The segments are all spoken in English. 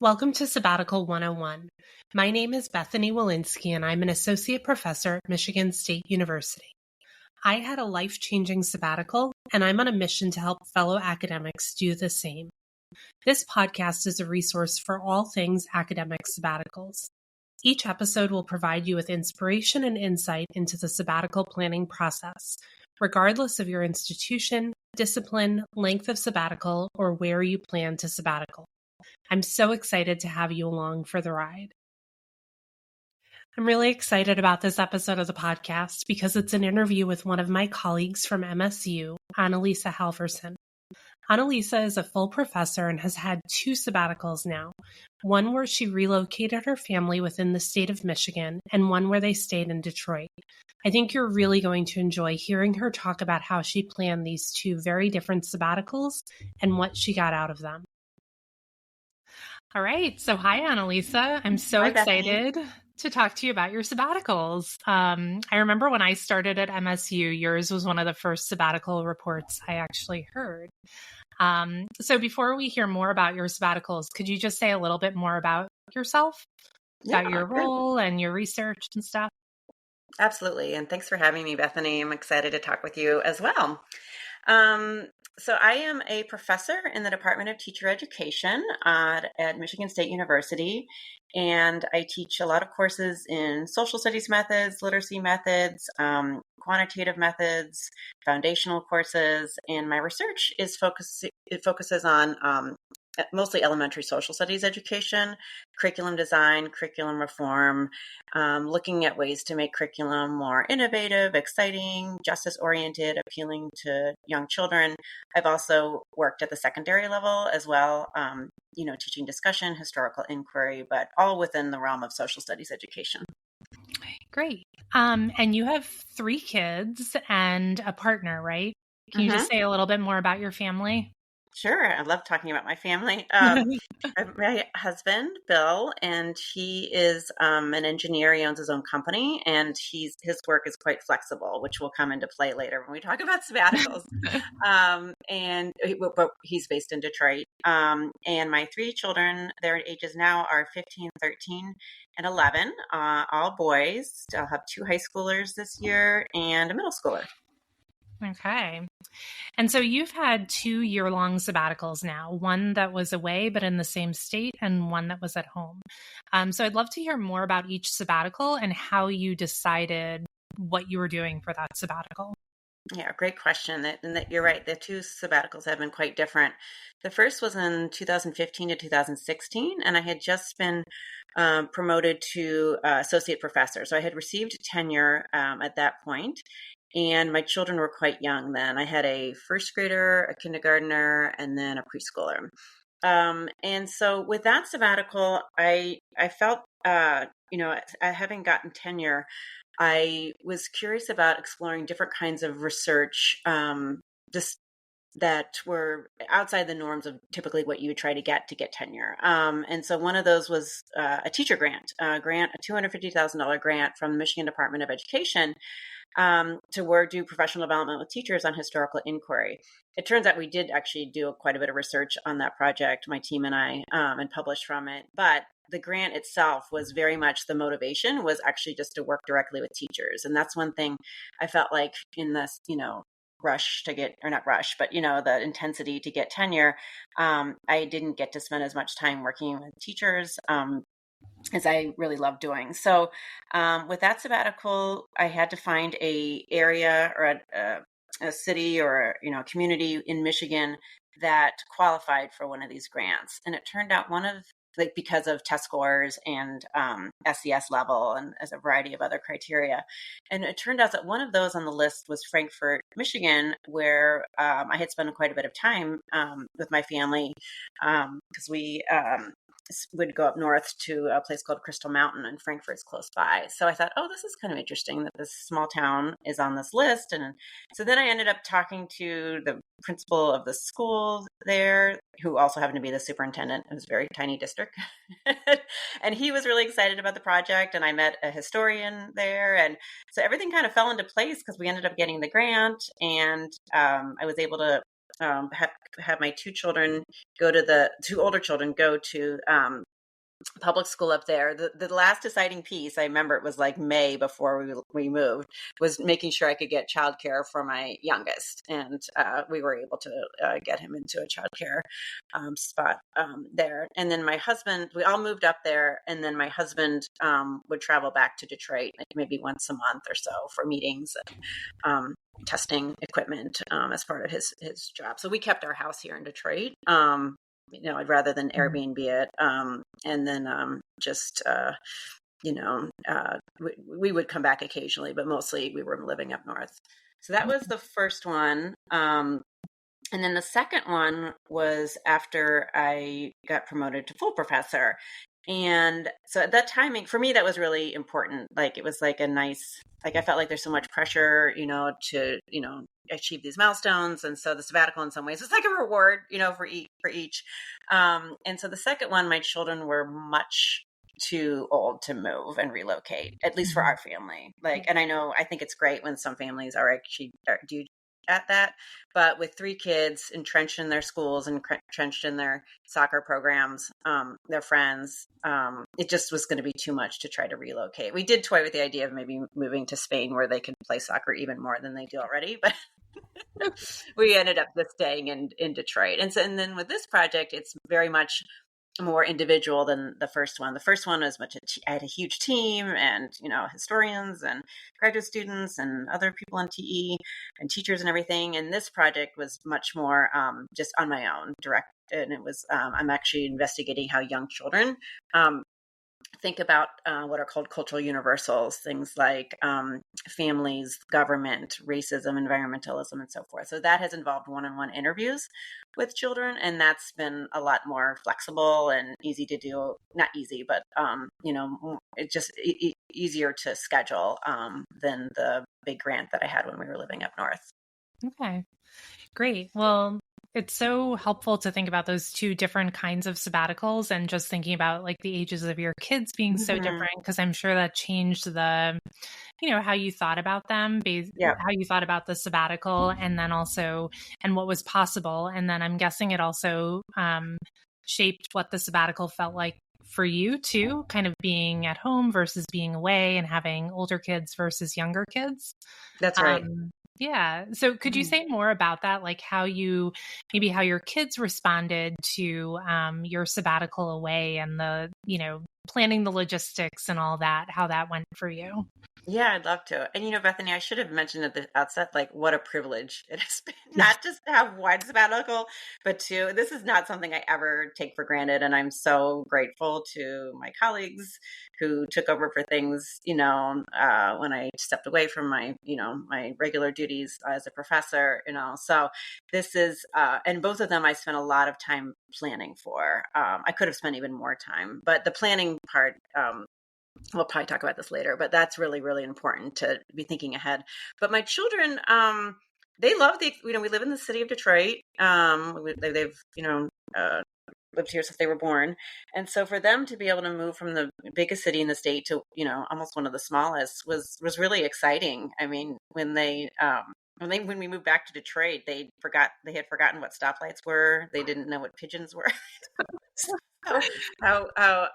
Welcome to Sabbatical 101. My name is Bethany Walensky, and I'm an associate professor at Michigan State University. I had a life-changing sabbatical, and I'm on a mission to help fellow academics do the same. This podcast is a resource for all things academic sabbaticals. Each episode will provide you with inspiration and insight into the sabbatical planning process, regardless of your institution, discipline, length of sabbatical, or where you plan to sabbatical. I'm so excited to have you along for the ride. I'm really excited about this episode of the podcast because it's an interview with one of my colleagues from MSU, Anne-Lise Halvorsen. Anne-Lise is a full professor and has had 2 sabbaticals now, one where she relocated her family within the state of Michigan and one where they stayed in Detroit. I think you're really going to enjoy hearing her talk about how she planned these 2 very different sabbaticals and what she got out of them. All right. So hi, Anne-Lise. I'm so excited to talk to you about your sabbaticals. I remember when I started at MSU, yours was one of the first sabbatical reports I actually heard. So before we hear more about your sabbaticals, could you just say a little bit more about yourself, about your role and your research and stuff? Absolutely. And thanks for having me, Bethany. I'm excited to talk with you as well. So I am a professor in the Department of Teacher Education at Michigan State University, and I teach a lot of courses in social studies methods, literacy methods, quantitative methods, foundational courses, and my research focuses on mostly elementary social studies education, curriculum design, curriculum reform, looking at ways to make curriculum more innovative, exciting, justice-oriented, appealing to young children. I've also worked at the secondary level as well, teaching discussion, historical inquiry, but all within the realm of social studies education. Great. And you have 3 kids and a partner, right? Can you just say a little bit more about your family? Sure. I love talking about my family. My husband, Bill, and he is an engineer. He owns his own company, and his work is quite flexible, which will come into play later when we talk about sabbaticals. But he's based in Detroit. And my 3 children, their ages now are 15, 13, and 11, all boys. I'll have 2 high schoolers this year and a middle schooler. Okay. And so you've had 2 year-long sabbaticals now, one that was away but in the same state and one that was at home. So I'd love to hear more about each sabbatical and how you decided what you were doing for that sabbatical. Yeah, great question. And you're right. The 2 sabbaticals have been quite different. The first was in 2015 to 2016, and I had just been promoted to associate professor. So I had received tenure at that point. And my children were quite young then. I had a first grader, a kindergartner, and then a preschooler. And so with that sabbatical, I felt, having gotten tenure, I was curious about exploring different kinds of research that were outside the norms of typically what you would try to get tenure. And so one of those was a teacher grant, a $250,000 grant from the Michigan Department of Education to do professional development with teachers on historical inquiry. It turns out we did actually do quite a bit of research on that project, my team and I, and published from it. But the grant itself was very much the motivation was actually just to work directly with teachers. And that's one thing I felt like in this, rush to get, or not rush, but, the intensity to get tenure, I didn't get to spend as much time working with teachers as I really love doing. So with that sabbatical, I had to find a area or a city or a community in Michigan that qualified for one of these grants. And it turned out because of test scores and SES level and as a variety of other criteria. And it turned out that one of those on the list was Frankfort, Michigan, where I had spent quite a bit of time with my family because we would go up north to a place called Crystal Mountain, and Frankfort's close by. So I thought, this is kind of interesting that this small town is on this list. And so then I ended up talking to the principal of the school there, who also happened to be the superintendent. It was a very tiny district. And he was really excited about the project. And I met a historian there. And so everything kind of fell into place because we ended up getting the grant. And I was able to have my 2 older children go to public school up there. The last deciding piece, I remember it was like May before we moved, was making sure I could get childcare for my youngest, and we were able to get him into a childcare spot there. And then my husband, we all moved up there, and then my husband would travel back to Detroit like maybe once a month or so for meetings and testing equipment as part of his job. So we kept our house here in Detroit. Rather than Airbnb it. And then we would come back occasionally, but mostly we were living up north. So that was the first one. And then the second one was after I got promoted to full professor. And so at that timing, for me, that was really important. Like, it was like a nice, like, I felt like there's so much pressure, to, achieve these milestones. And so the sabbatical in some ways was like a reward, for each. And so the second one, my children were much too old to move and relocate, at least for our family. Like, and I think it's great when some families do at that, but with 3 kids entrenched in their schools and entrenched in their soccer programs, their friends, it just was going to be too much to try to relocate. We did toy with the idea of maybe moving to Spain where they could play soccer even more than they do already, but we ended up just staying in Detroit. And then with this project, it's very much more individual than the first one. The first one was I had a huge team and, historians and graduate students and other people in TE and teachers and everything. And this project was much more just on my own, direct. And it was, I'm actually investigating how young children think about what are called cultural universals, things like families, government, racism, environmentalism, and so forth. So that has involved one-on-one interviews with children, and that's been a lot more flexible and easy to do. Not easy, but it's just easier to schedule than the big grant that I had when we were living up north. Okay, great. Well, it's so helpful to think about those 2 different kinds of sabbaticals and just thinking about like the ages of your kids being so different, because I'm sure that changed the, how you thought about them, how you thought about the sabbatical, and then also, and what was possible. And then I'm guessing it also shaped what the sabbatical felt like for you too, kind of being at home versus being away and having older kids versus younger kids. That's right. Yeah. So could you say more about that? Like how your kids responded to your sabbatical away and the, planning the logistics and all that, how that went for you? Yeah, I'd love to. And Bethany, I should have mentioned at the outset, like, what a privilege it has been, not just to have one sabbatical, but this is not something I ever take for granted. And I'm so grateful to my colleagues who took over for things, when I stepped away from my, my regular duties as a professor, so this is, and both of them I spent a lot of time planning for. I could have spent even more time, but the planning part, we'll probably talk about this later, but that's really, really important to be thinking ahead. But my children, they love we live in the city of Detroit. They've, lived here since they were born. And so for them to be able to move from the biggest city in the state to, almost one of the smallest was really exciting. I mean, when we moved back to Detroit, they had forgotten what stoplights were. They didn't know what pigeons were. how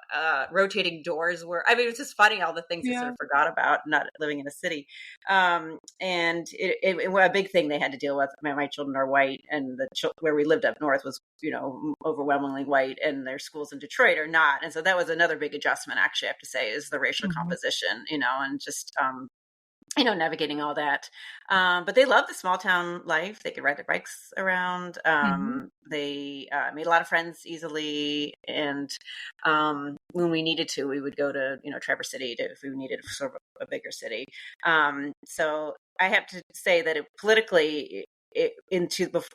rotating doors were. I mean, it's just funny all the things they sort of forgot about not living in a city. And a big thing they had to deal with. My children are white, and where we lived up north was overwhelmingly white, and their schools in Detroit are not. And so that was another big adjustment. Actually, I have to say, is the racial composition. And just navigating all that. But they love the small town life. They could ride their bikes around. They made a lot of friends easily. And when we needed to, we would go to, Traverse City if we needed sort of a bigger city. So I have to say that politically, it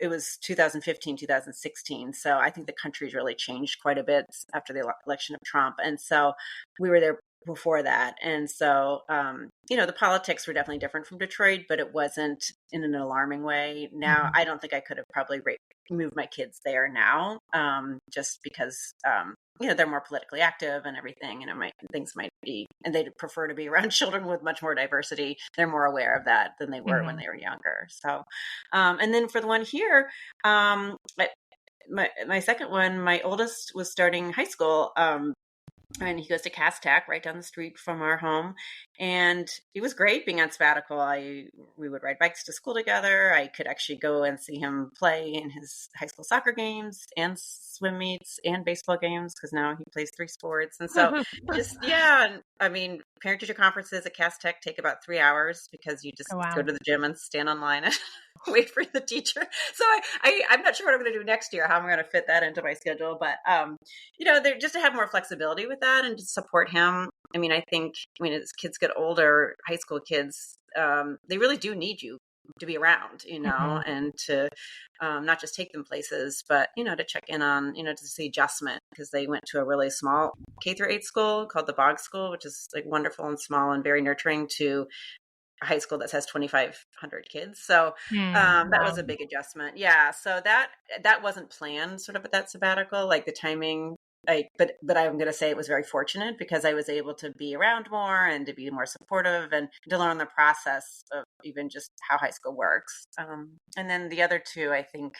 was 2015, 2016. So I think the country's really changed quite a bit after the election of Trump. And so we were there before that. And so, the politics were definitely different from Detroit, but it wasn't in an alarming way. Now, I don't think I could have probably moved my kids there now, just because, they're more politically active and everything, things might be, and they'd prefer to be around children with much more diversity. They're more aware of that than they were when they were younger. So, and then for the one here, my second one, my oldest was starting high school, And he goes to Cass Tech right down the street from our home. And it was great being on sabbatical. We would ride bikes to school together. I could actually go and see him play in his high school soccer games and swim meets and baseball games, because now he plays 3 sports. And so just, yeah. And I mean, parent teacher conferences at Cass Tech take about 3 hours because you just Oh, go wow. to the gym and stand online and wait for the teacher. So I'm not sure what I'm going to do next year, how I'm going to fit that into my schedule. But they're just to have more flexibility with that and to support him. I mean, as kids get older, high school kids, they really do need you to be around, Mhm. and to not just take them places, but, to check in on, to see adjustment, because they went to a really small K-8 school called the Bog School, which is like wonderful and small and very nurturing, to a high school that has 2,500 kids. So that Wow. was a big adjustment. Yeah. So that wasn't planned sort of at that sabbatical, like the timing. But I'm going to say it was very fortunate, because I was able to be around more and to be more supportive and to learn the process of even just how high school works. And then the other two, I think,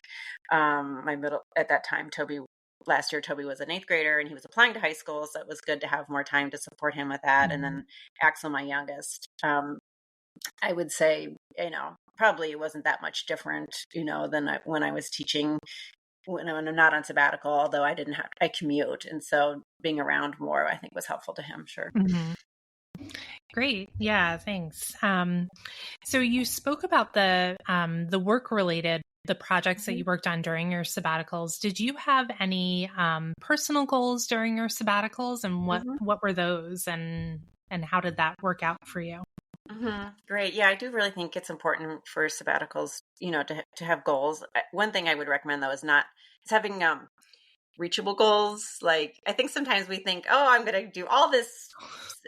my middle at that time, last year, Toby was an 8th grader and he was applying to high school. So it was good to have more time to support him with that. And Mhm. then Axel, my youngest, I would say, probably it wasn't that much different, than when I was teaching, when I'm not on sabbatical, although I commute. And so being around more, I think, was helpful to him. Sure. Mhm. Great. Yeah, thanks. So you spoke about the work related, the projects that Mhm. you worked on during your sabbaticals. Did you have any personal goals during your sabbaticals, and Mhm. what were those, and how did that work out for you? Great. Yeah, I do really think it's important for sabbaticals, to have goals. One thing I would recommend, though, is having reachable goals. Like, I think sometimes we think, oh, I'm going to do all this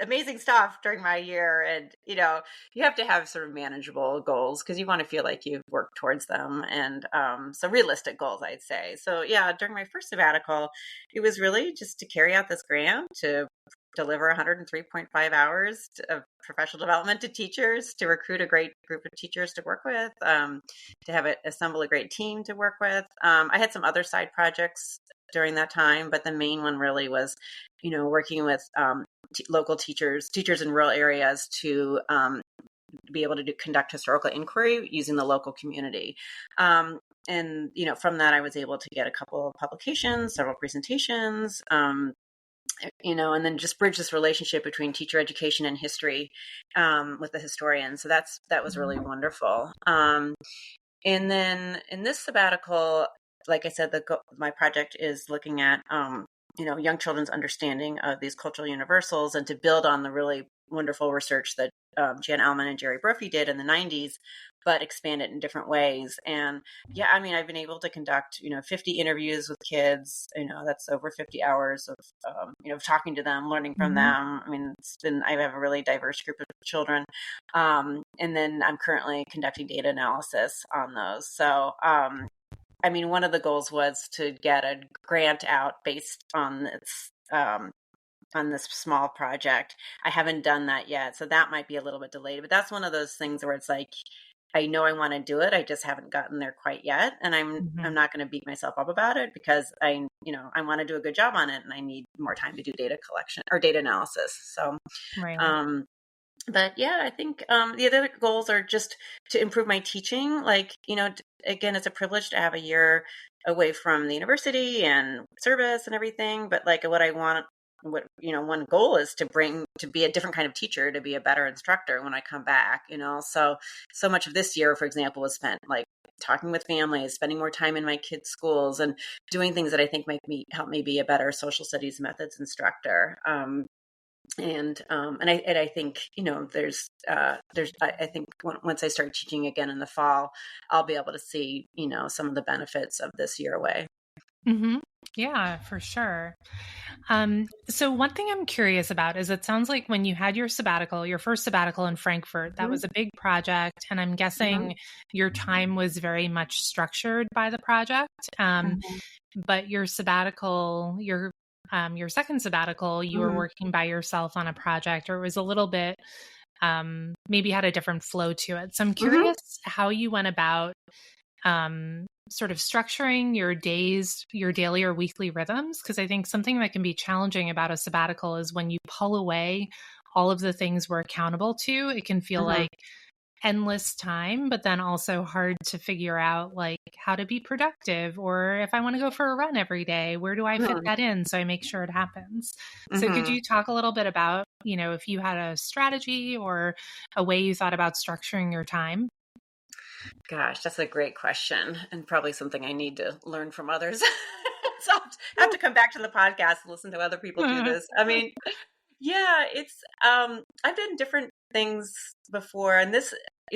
amazing stuff during my year. And, you have to have sort of manageable goals, because you want to feel like you've worked towards them. And so realistic goals, I'd say. So, yeah, during my first sabbatical, it was really just to carry out this grant, to deliver 103.5 hours of professional development to teachers, to recruit a great group of teachers to work with, to assemble a great team to work with. I had some other side projects during that time, but the main one really was, working with local teachers in rural areas, to be able to conduct historical inquiry using the local community. And from that, I was able to get a couple of publications, several presentations, and then just bridge this relationship between teacher education and history, with the historian. So that was really wonderful. And then in this sabbatical, like I said, my project is looking at, young children's understanding of these cultural universals, and to build on the really wonderful research that Jan Allman and Jerry Brophy did in the 90s, but expand it in different ways. And yeah, I mean, I've been able to conduct, 50 interviews with kids. That's over 50 hours of, talking to them, learning from Mhm. them. I mean, I have a really diverse group of children. And then I'm currently conducting data analysis on those. So, I mean, one of the goals was to get a grant out based on this small project. I haven't done that yet, so that might be a little bit delayed. But that's one of those things where it's like, I know I want to do it, I just haven't gotten there quite yet, and I'm Mhm. not going to beat myself up about it, because I want to do a good job on it, and I need more time to do data collection or data analysis. So, Right. um, but yeah, I think the other goals are just to improve my teaching. Like, again, it's a privilege to have a year away from the university and service and everything. But like, one goal is to be a different kind of teacher, to be a better instructor when I come back. So much of this year, for example, was spent like talking with families, spending more time in my kids' schools, and doing things that I think might help me be a better social studies methods instructor. And I think, I think once I start teaching again in the fall, I'll be able to see, some of the benefits of this year away. Mhm. Yeah, for sure. So one thing I'm curious about is, it sounds like when you had your sabbatical, your first sabbatical in Frankfurt, that Hmm. was a big project, and I'm Hmm. guessing your time was very much structured by the project. Hmm. But your second sabbatical, you were Hmm. working by yourself on a project, or it was a little bit maybe had a different flow to it. So I'm Hmm. curious how you went about sort of structuring your days, your daily or weekly rhythms? Because I think something that can be challenging about a sabbatical is when you pull away all of the things we're accountable to, it can feel Mm-hmm. like endless time, but then also hard to figure out like how to be productive, or if I want to go for a run every day, where do I fit that in so I make sure it happens? So could Mm-hmm. you talk a little bit about, if you had a strategy or a way you thought about structuring your time? Gosh, that's a great question, and probably something I need to learn from others. So I have to come back to the podcast and listen to other people do this. I mean, yeah, it's I've done different things before, and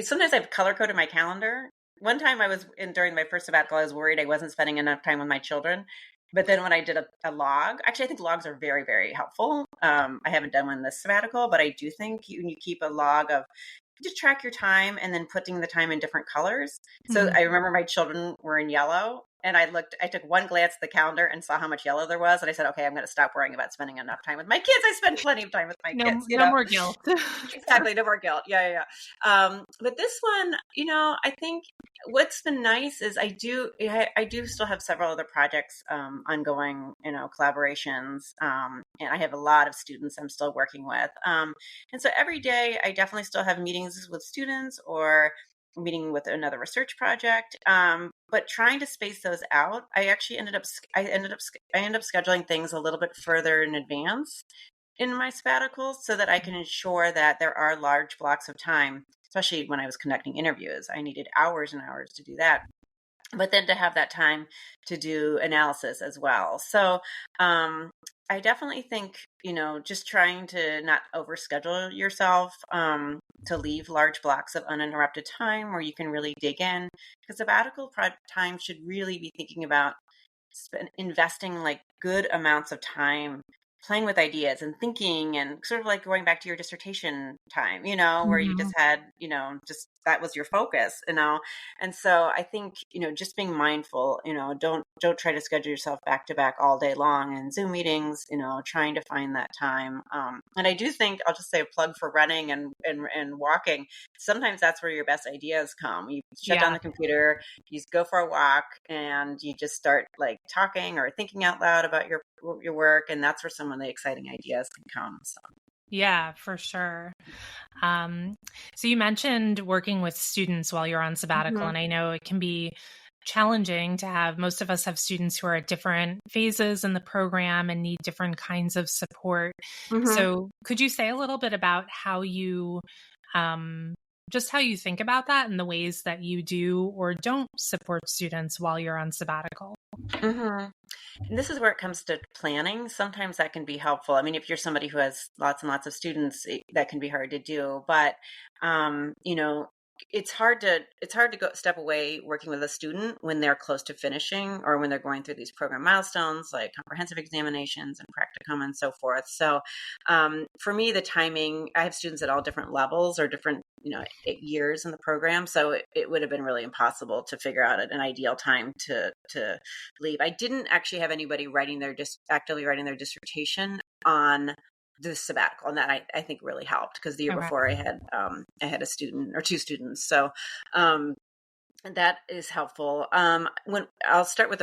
sometimes I've color coded my calendar. One time I was in during my first sabbatical, I was worried I wasn't spending enough time with my children. But then when I did a log, actually I think logs are very, very helpful. I haven't done one this sabbatical, but I do think you keep a log of just track your time and then putting the time in different colors. So Mhm. I remember my children were in yellow, and I took one glance at the calendar and saw how much yellow there was. And I said, okay, I'm going to stop worrying about spending enough time with my kids. I spend plenty of time with my No, kids, no more guilt. Exactly. No more guilt. Yeah. But this one, I think what's been nice is I do still have several other projects, ongoing, collaborations. And I have a lot of students I'm still working with. And so every day I definitely still have meetings with students or meeting with another research project. But trying to space those out, I ended up scheduling things a little bit further in advance in my sabbaticals so that I can ensure that there are large blocks of time, especially when I was conducting interviews. I needed hours and hours to do that. But then to have that time to do analysis as well. So I definitely think, just trying to not overschedule yourself, to leave large blocks of uninterrupted time where you can really dig in. Because sabbatical time should really be thinking about investing like good amounts of time playing with ideas and thinking and sort of like going back to your dissertation time, where you Mhm. just had, just that was your focus, and so I think, just being mindful, don't try to schedule yourself back to back all day long in Zoom meetings, trying to find that time. And I do think I'll just say a plug for running and walking. Sometimes that's where your best ideas come. You shut down Yeah. the computer, you go for a walk, and you just start like talking or thinking out loud about your work, and that's where some of the exciting ideas can come. So. Yeah, for sure. Um, so you mentioned working with students while you're on sabbatical, Mhm. and I know it can be challenging to have, most of us have students who are at different phases in the program and need different kinds of support. Mhm. So could you say a little bit about how you, um, just how you think about that and the ways that you do or don't support students while you're on sabbatical? Mhm. And this is where it comes to planning. Sometimes that can be helpful. I mean, if you're somebody who has lots and lots of students, that can be hard to do. But um, you know, it's hard to go step away working with a student when they're close to finishing or when they're going through these program milestones like comprehensive examinations and practicum and so forth. So for me, the timing, I have students at all different levels or different, 8 years in the program. So it would have been really impossible to figure out an ideal time to leave. I didn't actually have anybody actively writing their dissertation on the sabbatical, and that I think really helped because the year Okay. before I had a student or two students, so um, that is helpful. When I'll start with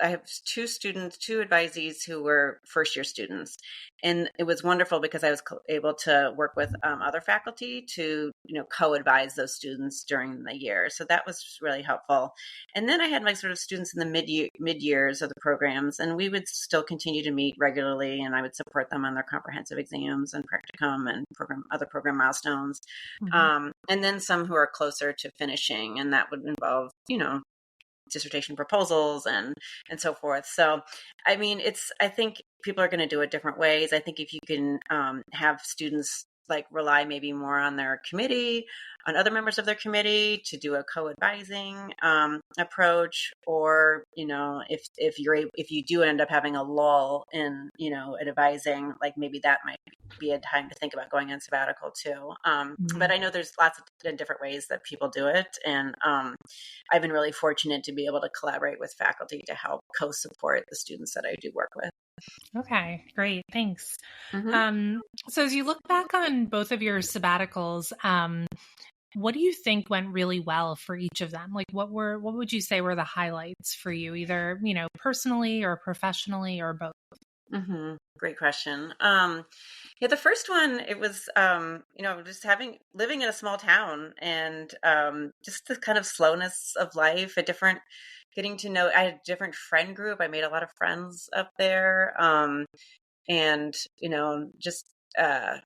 I have two advisees who were first year students, and it was wonderful because I was able to work with other faculty to co-advise those students during the year. So that was really helpful. And then I had my sort of students in the mid years of the programs, and we would still continue to meet regularly, and I would support them on their comprehensive exams and practicum and other program milestones. Mhm. And then some who are closer to finishing, and that would involve, dissertation proposals and so forth. So, I mean, I think people are going to do it different ways. I think if you can have students like rely maybe more on their committee, on other members of their committee to do a co-advising approach, or if you do end up having a lull in advising, like maybe that might be a time to think about going on sabbatical too. But Mhm. I know there's lots of different ways that people do it, and I've been really fortunate to be able to collaborate with faculty to help co-support the students that I do work with. Okay, great. Thanks. Mm-hmm. Um, so as you look back on both of your sabbaticals, What do you think went really well for each of them? Like what would you say were the highlights for you, either, personally or professionally or both? Great question. Yeah, the first one, it was, just living in a small town and just the kind of slowness of life, getting to know, I had a different friend group. I made a lot of friends up there. And, just, uh,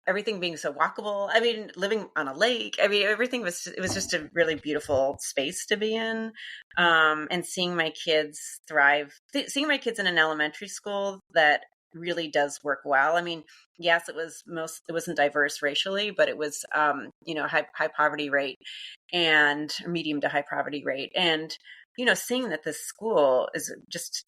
everything being so walkable. I mean, living on a lake. I mean, it was just a really beautiful space to be in. And seeing my kids thrive, seeing my kids in an elementary school that really does work well. I mean, yes, it wasn't diverse racially, but it was, high poverty rate and medium to high poverty rate. And, seeing that this school is just,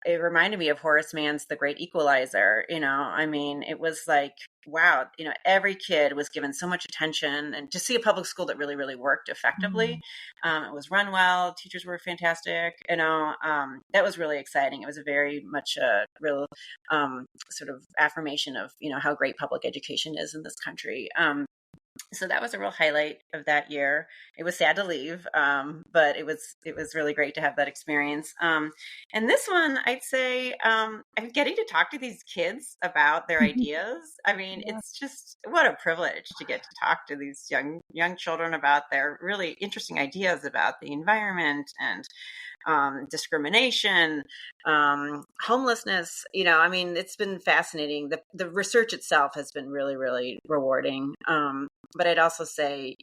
it reminded me of Horace Mann's The Great Equalizer. I mean, it was like, wow, every kid was given so much attention, and to see a public school that really, really worked effectively. It was run well. Teachers were fantastic. That was really exciting. It was a very much a real sort of affirmation of, how great public education is in this country. So that was a real highlight of that year. It was sad to leave, but it was really great to have that experience. And this one, I'd say, I'm getting to talk to these kids about their ideas. I mean, Yeah. it's just what a privilege to get to talk to these young children about their really interesting ideas about the environment and discrimination, homelessness. I mean, it's been fascinating. The research itself has been really, really rewarding. But I'd also say,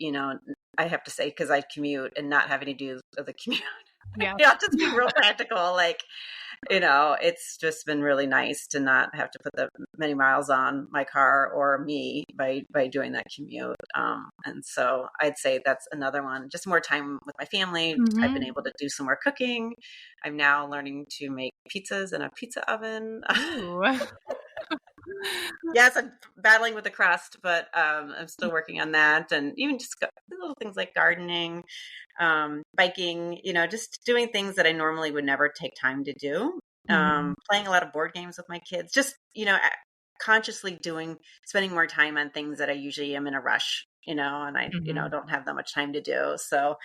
I have to say, because I commute and not having to do the commute, Yeah. just being real practical, like, it's just been really nice to not have to put that many miles on my car or me by doing that commute. And so I'd say that's another one, just more time with my family. I've been able to do some more cooking. I'm now learning to make pizzas in a pizza oven. Ooh. Yes, I'm battling with the crust, but I'm still working on that. And even just little things like gardening, biking, just doing things that I normally would never take time to do. Playing a lot of board games with my kids, just, consciously spending more time on things that I usually am in a rush, and I, don't have that much time to do. So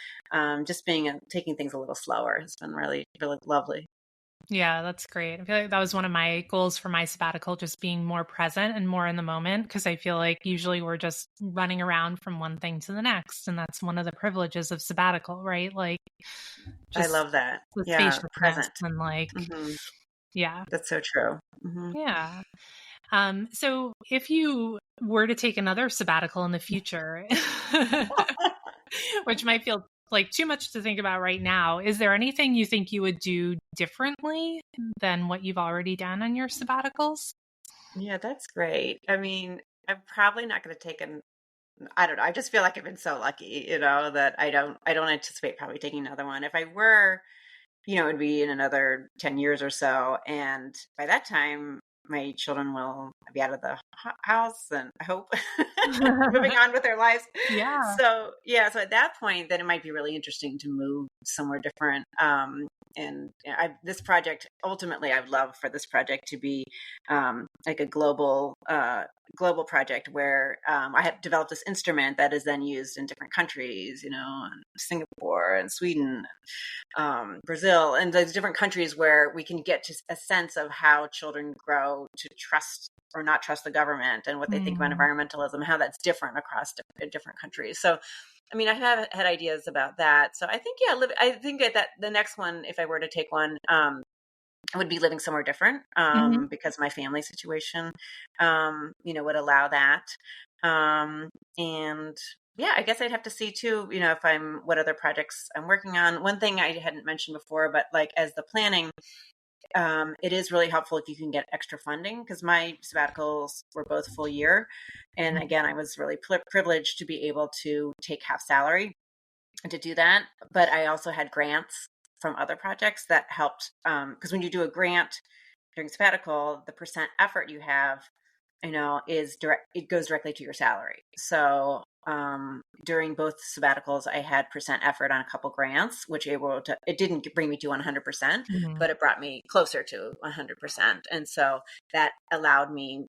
just taking things a little slower has been really, really lovely. Yeah, that's great. I feel like that was one of my goals for my sabbatical, just being more present and more in the moment. Because I feel like usually we're just running around from one thing to the next. And that's one of the privileges of sabbatical, right? Like I just love that. the Yeah. spaciousness Present. and like, Hmm. yeah, That's so true. Hmm. yeah. So if you were to take another sabbatical in the future, which might feel like too much to think about right now, is there anything you think you would do differently than what you've already done on your sabbaticals? Yeah, that's great. I mean, I'm probably not going to I don't know. I just feel like I've been so lucky, that I don't anticipate probably taking another one. If I were, it'd be in another 10 years or so. And by that time, my children will be out of the house, and I hope moving on with their lives. Yeah. So, yeah, so at that point, then it might be really interesting to move somewhere different. And this project, ultimately, I'd love for this project to be like a global project where I have developed this instrument that is then used in different countries, in Singapore and Sweden, Brazil, and those different countries where we can get to a sense of how children grow to trust or not trust the government and what they think about environmentalism, how that's different across different countries. So, I mean, I have had ideas about that. So I think, yeah, I think that the next one, if I were to take one, would be living somewhere different, Mhm. because my family situation, would allow that. And yeah, I guess I'd have to see too, what other projects I'm working on. One thing I hadn't mentioned before, but like as the planning, it is really helpful if you can get extra funding, because my sabbaticals were both full year. And again, I was really privileged to be able to take half salary to do that. But I also had grants from other projects that helped. Because when you do a grant during sabbatical, the percent effort you have, is direct. It goes directly to your salary. So during both sabbaticals, I had percent effort on a couple grants, it didn't bring me to 100%, Mhm. but it brought me closer to 100%. And so that allowed me,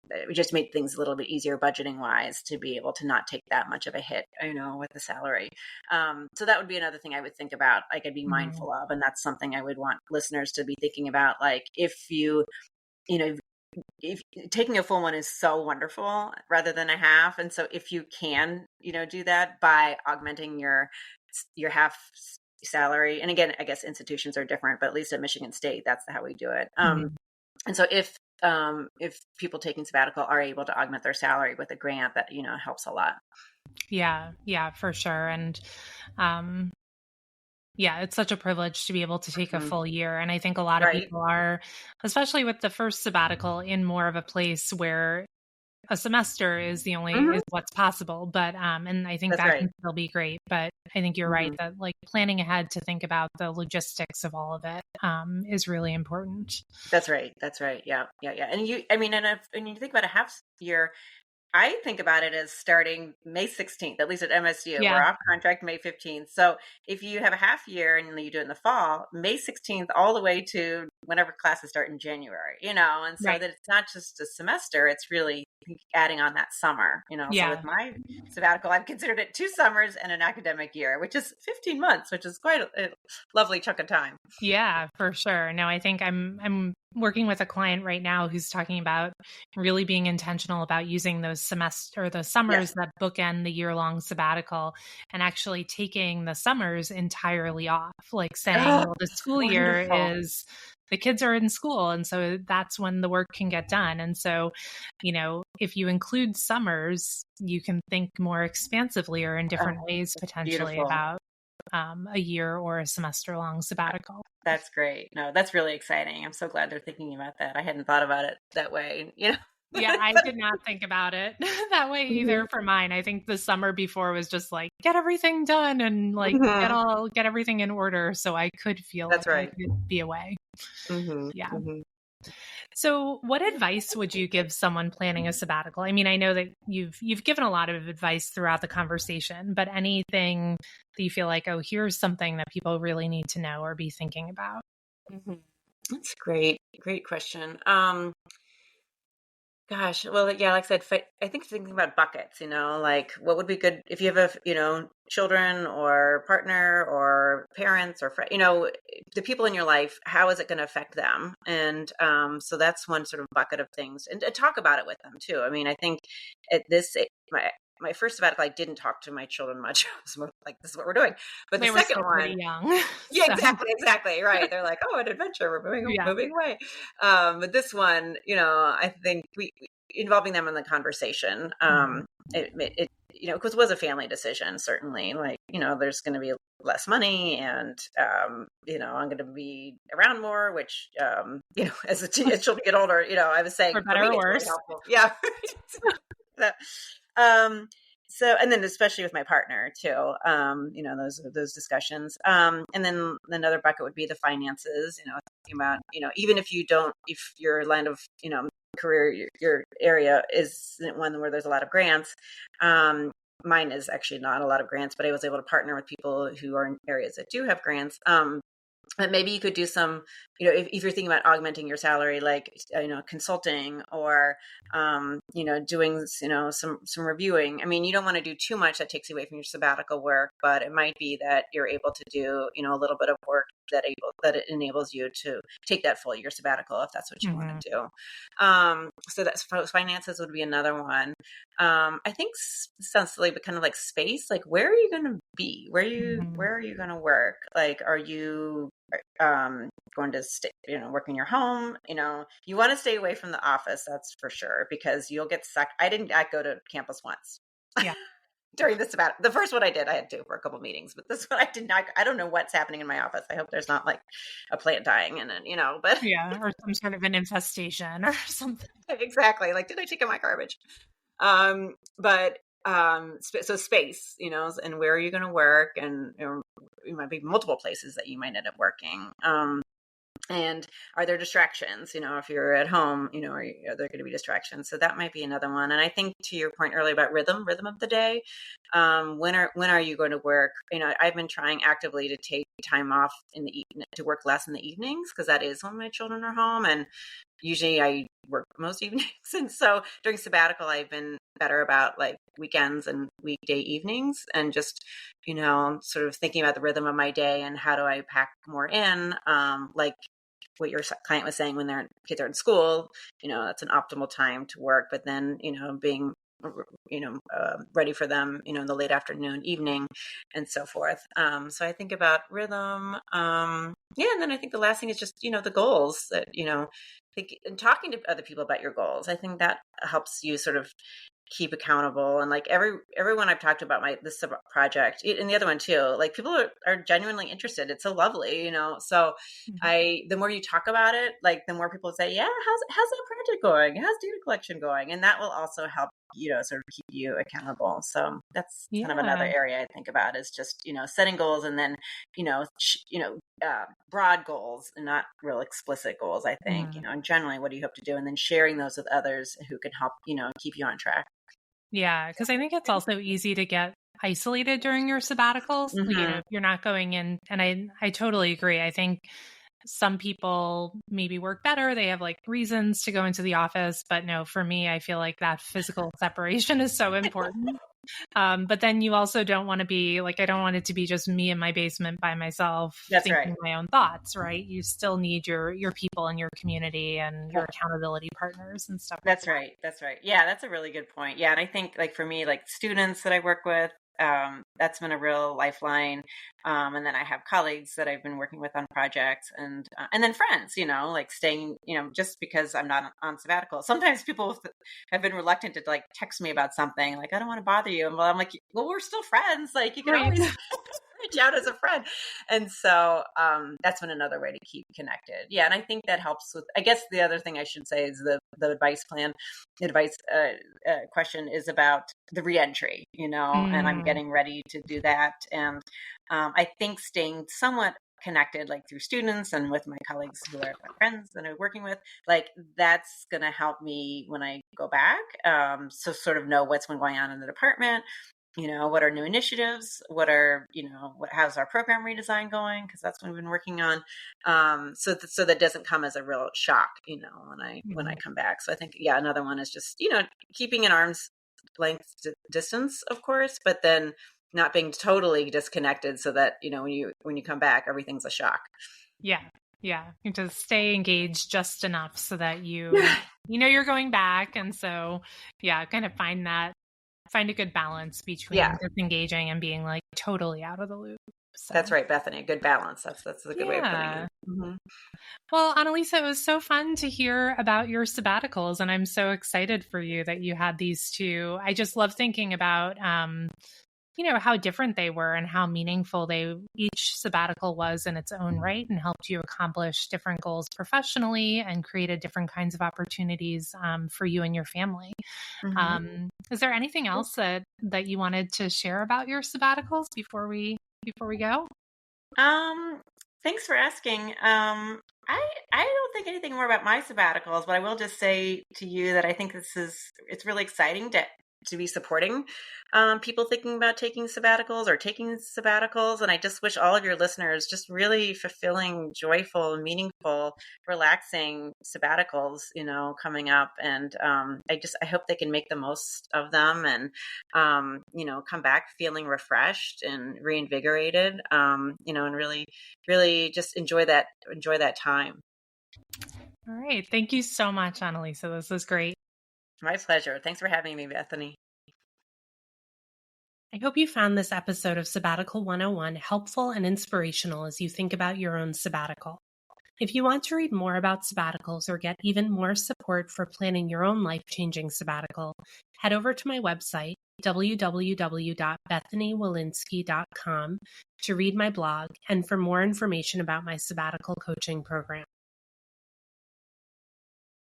it just made things a little bit easier budgeting wise to be able to not take that much of a hit, with the salary. So that would be another thing I would think about, like I'd be Mhm. mindful of. And that's something I would want listeners to be thinking about. Like if you know, if taking a full one is so wonderful rather than a half. And so if you can, do that by augmenting your half salary. And again, I guess institutions are different, but at least at Michigan State, that's how we do it. Mhm. And so if people taking sabbatical are able to augment their salary with a grant, that, helps a lot. Yeah, for sure. And um, yeah, it's such a privilege to be able to take a Mhm. full year. And I think a lot of Right. people are, especially with the first sabbatical, in more of a place where a semester Hmm. is what's possible. But and I think That's that right. can still be great. But I think you're right Hmm. that like planning ahead to think about the logistics of all of it is really important. That's right. That's right. Yeah. Yeah. Yeah. And and you think about a half year, I think about it as starting May 16th, at least at MSU. We're Yeah, off contract May 15th. So if you have a half year and you do it in the fall, May 16th all the way to whenever classes start in January, and so right. that it's not just a semester, it's really adding on that summer, So with Yeah. my sabbatical, I've considered it 2 summers and an academic year, which is 15 months, which is quite a lovely chunk of time. Yeah, for sure. No, I think I'm working with a client right now who's talking about really being intentional about using those Yes. summers that bookend the year-long sabbatical and actually taking the summers entirely off, like saying, Oh, well, the school year wonderful. is the kids are in school and so that's when the work can get done. And so, if you include summers, you can think more expansively or in different Oh, ways that's potentially beautiful. about a year or a semester long sabbatical. That's great. No, that's really exciting. I'm so glad they're thinking about that. I hadn't thought about it that way, Yeah, I But did not think about it that way Mhm. either for mine. I think the summer before was just like get everything done and like Mhm. get everything in order so I could feel That's like I right. could be away. Mhm. Yeah. Mhm. So, what advice would you give someone planning a sabbatical? I mean, I know that you've given a lot of advice throughout the conversation, but anything that you feel like, oh, here's something that people really need to know or be thinking about? Mhm. That's great. Great question. Gosh, well, yeah, like I said, I think thinking about buckets, like what would be good if you have children or partner or parents or the people in your life, how is it going to affect them? And so that's one sort of bucket of things, and talk about it with them too. I mean, I think at my first sabbatical, I didn't talk to my children much. It was more like, this is what we're doing. But the They were second still pretty one, young. yeah, So, exactly, right. They're like, oh, an adventure. We're moving yeah. moving away. But this one, I think we involving them in the conversation. Mhm. Because it was a family decision, certainly. Like, there's going to be less money, and I'm going to be around more. Which, as children get older, I was For saying for me, better or it's really worse. helpful. Yeah. That, um, so, and then especially with my partner too, those discussions. And then another bucket would be the finances, thinking about, even if your line of, career, your area isn't one where there's a lot of grants. Mine is actually not a lot of grants, but I was able to partner with people who are in areas that do have grants. But maybe you could do some, if you're thinking about augmenting your salary, like, consulting or, doing, some reviewing. I mean, you don't want to do too much that takes you away from your sabbatical work, but it might be that you're able to do, a little bit of work that it enables you to take that full year sabbatical if that's what you want Mhm. to do. So that's finances would be another one. I think sounds silly, but kind of like space, like where are you going to be? Mhm. Where are you going to work? Like, are you going to stay, work in your home? You want to stay away from the office, that's for sure, because you'll get sucked. I didn't go to campus once Yeah. during the sabbatical. The first one I did, I had to for a couple meetings, but this one I did not. I don't know what's happening in my office. I hope there's not like a plant dying in it, but Yeah. Or some sort of an infestation or something. exactly. Like, did I take out my garbage? But so space, and where are you going to work? And you might be multiple places that you might end up working. And are there distractions? If you're at home, are there going to be distractions? So that might be another one. And I think to your point earlier about rhythm of the day, when are you going to work? I've been trying actively to take time off in the evening, to work less in the evenings, because that is when my children are home. And usually I work most evenings. And so during sabbatical, I've been better about like weekends and weekday evenings, and just, sort of thinking about the rhythm of my day and how do I pack more in, like what your client was saying, when kids are in school, that's an optimal time to work, but then, being ready for them, in the late afternoon, evening, and so forth. So I think about rhythm. Yeah. And then I think the last thing is just, the goals that, and talking to other people about your goals. I think that helps you sort of keep accountable. And like everyone I've talked about this project, and the other one too, like people are genuinely interested. It's so lovely, so the more you talk about it, like the more people say, yeah, how's that project going? How's data collection going? And that will also help, sort of keep you accountable. So that's kind of another area I think about, is just, setting goals, and then, broad goals and not real explicit goals, I think, and generally what do you hope to do? And then sharing those with others who can help, keep you on track. Yeah, because I think it's also easy to get isolated during your sabbaticals. Mm-hmm. If you're not going in, and I totally agree. I think some people maybe work better. They have like reasons to go into the office, but no, for me, I feel like that physical separation is so important. But then you also don't want to be like, I don't want it to be just me in my basement by myself, That's thinking right. my own thoughts, right? You still need your people in your community and your accountability partners and stuff. That's right. That's right. Yeah, that's a really good point. Yeah, and I think like for me, like students that I work with, that's been a real lifeline. And then I have colleagues that I've been working with on projects, and then friends, like staying, just because I'm not on sabbatical. Sometimes people have been reluctant to like text me about something, like I don't want to bother you, and I'm like, well, we're still friends. Like you can always reach out as a friend. And so that's been another way to keep connected. Yeah, and I think that helps with. I guess the other thing I should say is the advice plan. The advice question is about the reentry, and I'm getting ready to do that. And I think staying somewhat connected, like through students and with my colleagues who are my friends that I'm working with, like that's going to help me when I go back. So sort of know what's been going on in the department. What are new initiatives? What are, how's our program redesign going? Because that's what we've been working on. So that doesn't come as a real shock, when I come back. So I think, yeah, another one is just, keeping an arm's length distance, of course, but then not being totally disconnected, so that, when you come back, everything's a shock. Yeah. Yeah. You just stay engaged just enough so that you're going back. And so, yeah, kind of find a good balance between disengaging and being like totally out of the loop. So. That's right, Bethany. A good balance. That's a good way of putting it. Mm-hmm. Well, Anne-Lise, it was so fun to hear about your sabbaticals, and I'm so excited for you that you had these two. I just love thinking about, how different they were and how meaningful each sabbatical was in its own right, and helped you accomplish different goals professionally and created different kinds of opportunities for you and your family. Mm-hmm. Is there anything else that you wanted to share about your sabbaticals before we go? Thanks for asking. I don't think anything more about my sabbaticals, but I will just say to you that I think it's really exciting to be supporting people thinking about taking sabbaticals or taking sabbaticals. And I just wish all of your listeners just really fulfilling, joyful, meaningful, relaxing sabbaticals, coming up. And I hope they can make the most of them, and, come back feeling refreshed and reinvigorated, and really, really just enjoy that time. All right. Thank you so much, Anne-Lise. This was great. My pleasure. Thanks for having me, Bethany. I hope you found this episode of Sabbatical 101 helpful and inspirational as you think about your own sabbatical. If you want to read more about sabbaticals or get even more support for planning your own life-changing sabbatical, head over to my website, www.bethanywolinsky.com, to read my blog and for more information about my sabbatical coaching program.